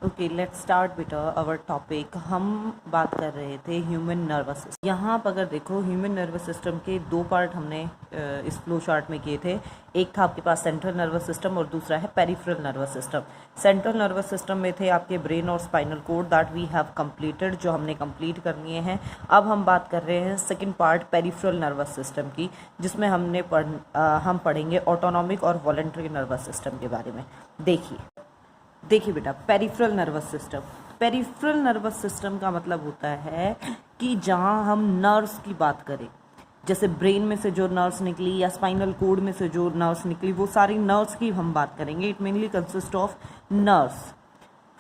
Okay, let's start बेटा our topic. हम बात कर रहे थे ह्यूमन नर्वस सिस्टम। यहाँ पर अगर देखो ह्यूमन नर्वस सिस्टम के दो पार्ट हमने इस फ्लो चार्ट में किए थे। एक था आपके पास सेंट्रल नर्वस सिस्टम और दूसरा है peripheral nervous system. Central nervous system में थे आपके ब्रेन और spinal cord that we have completed, जो हमने कंप्लीट कर लिए हैं। अब हम बात कर रहे हैं second part peripheral nervous system की, जिसमें हम पढ़ेंगे ऑटोनॉमिक और वॉलंटरी नर्वस सिस्टम के बारे में। देखिए बेटा, peripheral nervous system, peripheral nervous system का मतलब होता है कि जहाँ हम नर्व्स की बात करें, जैसे ब्रेन में से जो नर्व्स निकली या स्पाइनल कोड में से जो नर्व्स निकली, वो सारी नर्व्स की हम बात करेंगे। It mainly consist of nerves.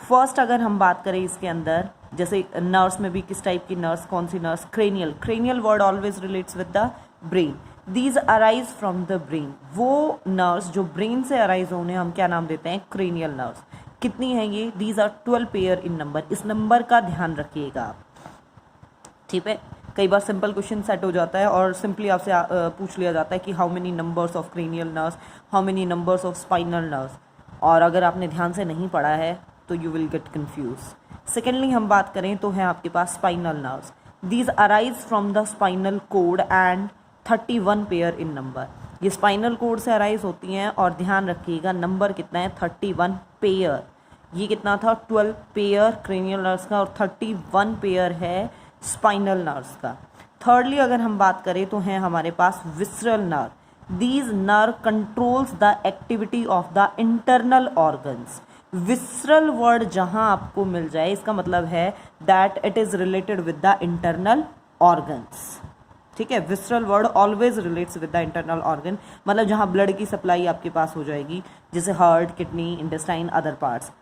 First अगर हम बात करें इसके अंदर, जैसे नर्व्स में भी किस टाइप की नर्व्स, कौन सी nerves? Cranial word always relates with the brain. These arise from the brain. वो नर्व्स जो ब्रेन से अराइज होने हम क्या नाम देते हैं? Cranial nerves. कितनी है ये? These are 12 pair in number. इस नंबर का ध्यान रखिएगा आप, ठीक है। कई बार सिंपल क्वेश्चन सेट हो जाता है और सिंपली आपसे पूछ लिया जाता है कि how many numbers of cranial nerves, how many numbers of spinal nerves, और अगर आपने ध्यान से नहीं पढ़ा है तो you will get confuse. Secondly हम बात करें तो है आपके पास spinal nerves. These arise from the spinal cord and 31 pair in number. ये स्पाइनल कोड से अराइज होती हैं और ध्यान रखिएगा नंबर कितना है? 31 पेयर। ये कितना था? 12 पेयर क्रेनियल नर्व्स का और 31 पेयर है स्पाइनल नर्व्स का। थर्डली अगर हम बात करें तो है हमारे पास visceral nerve. These nerve controls the activity of the internal organs. Visceral word जहां आपको मिल जाए, इसका मतलब है that it is related with the internal organs, ठीक है। Visceral word always relates with the internal organ, मतलब जहां ब्लड की सप्लाई आपके पास हो जाएगी, जैसे heart, kidney, intestine, other parts.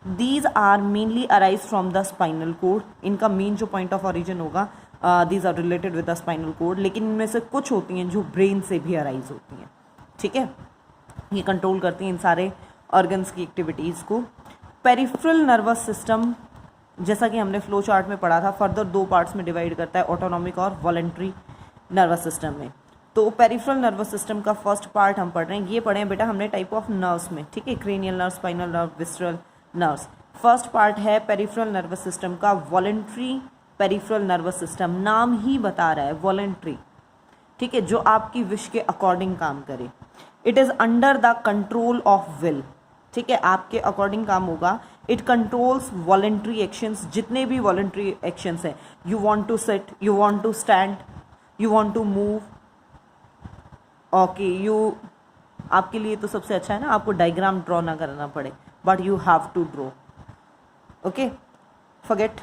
These are mainly arise from the spinal cord. इनका मेन जो पॉइंट ऑफ ऑरिजिन होगा, these are related with the spinal cord, लेकिन इनमें से कुछ होती हैं जो ब्रेन से भी अराइज होती हैं, ठीक है। ये कंट्रोल करती हैं इन सारे ऑर्गन्स की एक्टिविटीज़ को। पेरिफेरल नर्वस सिस्टम, जैसा कि हमने फ्लो चार्ट में पढ़ा था, फर्दर दो पार्ट्स में डिवाइड करता है, ऑटोनॉमिक और वॉलंटरी नर्वस सिस्टम में। तो पेरिफेरल नर्वस सिस्टम का फर्स्ट पार्ट हम पढ़ रहे हैं, ये पढ़े हैं बेटा हमने टाइप ऑफ नर्व्स में, ठीक है। Cranial nerve, spinal nerve, visceral nerves. First part है पेरिफेरल नर्वस सिस्टम का वॉलंटरी पेरिफेरल नर्वस सिस्टम। नाम ही बता रहा है वॉलंटरी, ठीक है, जो आपकी विश के अकॉर्डिंग काम करे। It is under the control of will, ठीक है, आपके अकॉर्डिंग काम होगा। इट कंट्रोल्स वॉलंटरी एक्शंस, जितने भी वॉलंटरी एक्शंस हैं। You want to sit, you want to stand, you want to move, okay, you, आपके लिए तो सबसे अच्छा है ना आपको डायग्राम ड्रॉ ना करना पड़े, but you have to draw, okay, forget.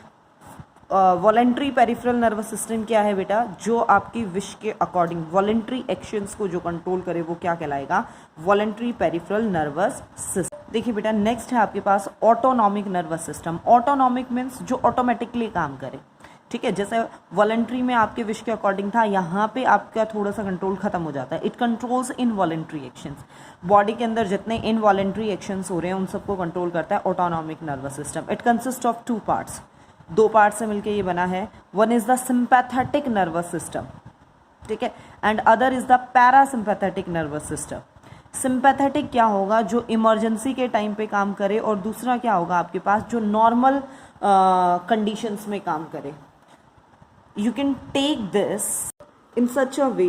Voluntary peripheral nervous system क्या है बेटा? जो आपकी विश के अकॉर्डिंग वॉलंटरी एक्शंस को जो कंट्रोल करे वो क्या कहलाएगा? Voluntary peripheral nervous system. देखिए बेटा, नेक्स्ट है आपके पास autonomic nervous system. Autonomic means जो ऑटोमेटिकली काम करे, ठीक है। जैसे वॉलंटरी में आपके विश के अकॉर्डिंग था, यहाँ पे आपका थोड़ा सा कंट्रोल खत्म हो जाता है। It controls involuntary actions. Body के अंदर जितने इनवॉलंटरी एक्शंस हो रहे हैं उन सबको कंट्रोल करता है autonomic nervous system. It consist of two parts, दो पार्ट से मिलकर ये बना है। One is the sympathetic nervous system, ठीक है, and other is the parasympathetic nervous system. Sympathetic क्या होगा? जो इमरजेंसी के टाइम पे काम करे, और दूसरा क्या होगा आपके पास? जो नॉर्मल कंडीशंस में काम करे। You can take this in such a way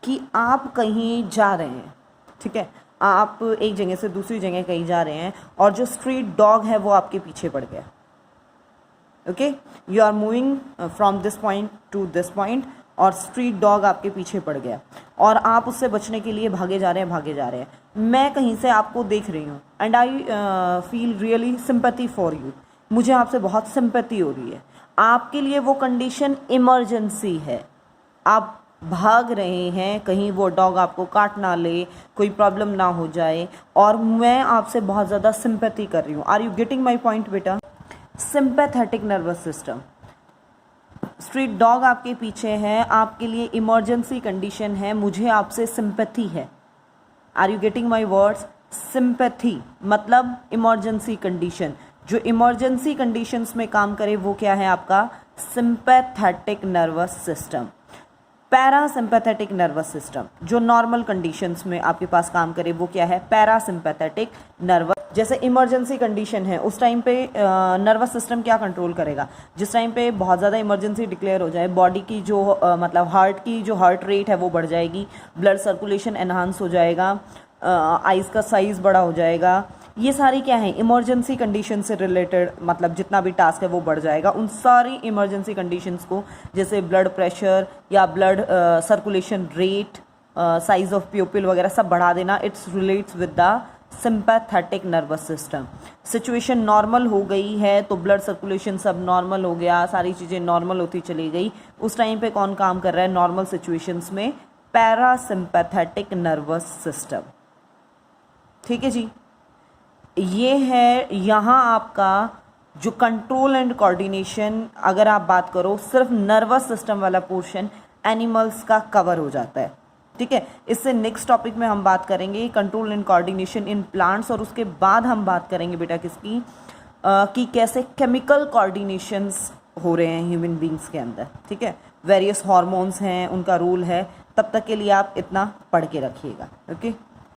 कि आप कहीं जा रहे हैं, ठीक है, आप एक जगह से दूसरी जगह कहीं जा रहे हैं और जो स्ट्रीट डॉग है वो आपके पीछे पड़ गया, okay, you are moving from this point to this point और स्ट्रीट डॉग आपके पीछे पड़ गया और आप उससे बचने के लिए भागे जा रहे हैं। मैं कहीं से आपको देख रही हूँ and I feel really sympathy for you. मुझे आपसे बहुत सिंपैथी हो रही है। आपके लिए वो कंडीशन इमरजेंसी है, आप भाग रहे हैं, कहीं वो डॉग आपको काट ना ले, कोई प्रॉब्लम ना हो जाए, और मैं आपसे बहुत ज़्यादा सिंपैथी कर रही हूँ। Are you getting my point बेटा? Sympathetic nervous system. Street dog आपके पीछे है, आपके लिए इमरजेंसी कंडीशन है, मुझे आपसे सिंपैथी है। Are you getting my words? Sympathy मतलब इमरजेंसी कंडीशन। जो इमरजेंसी कंडीशंस में काम करे वो क्या है आपका? Sympathetic nervous system. Parasympathetic nervous system जो नॉर्मल कंडीशंस में आपके पास काम करे वो क्या है? पैरासिम्पैथेटिक नर्वस जैसे इमरजेंसी कंडीशन है उस टाइम पे नर्वस सिस्टम क्या कंट्रोल करेगा, जिस टाइम पे बहुत ज़्यादा इमरजेंसी डिक्लेयर हो जाए, बॉडी की जो मतलब हार्ट की जो हार्ट रेट है वो बढ़ जाएगी, ब्लड सर्कुलेशन एनहांस हो जाएगा, आइज़ का साइज़ बड़ा हो जाएगा। ये सारी क्या है, इमरजेंसी कंडीशन से रिलेटेड मतलब जितना भी टास्क है वो बढ़ जाएगा। उन सारी इमरजेंसी कंडीशंस को जैसे ब्लड प्रेशर या blood circulation rate, size of प्यूपिल वगैरह सब बढ़ा देना, it's relates with the sympathetic nervous system. Situation normal हो गई है तो ब्लड सर्कुलेशन सब नॉर्मल हो गया, सारी चीज़ें नॉर्मल होती चली गई, उस टाइम पे कौन काम कर रहा है नॉर्मल सिचुएशंस में, पैरासिम्पैथेटिक नर्वस सिस्टम। ठीक है जी, ये है यहाँ आपका जो कंट्रोल एंड कोऑर्डिनेशन, अगर आप बात करो सिर्फ नर्वस सिस्टम वाला पोर्शन एनिमल्स का कवर हो जाता है। ठीक है, इससे नेक्स्ट टॉपिक में हम बात करेंगे control and coordination in plants, और उसके बाद हम बात करेंगे बेटा किसकी कि कैसे केमिकल कोऑर्डिनेशंस हो रहे हैं ह्यूमन बींग्स के अंदर। ठीक है, वेरियस हार्मोन्स हैं, उनका रोल है। तब तक के लिए आप इतना पढ़ के रखिएगा। ओके।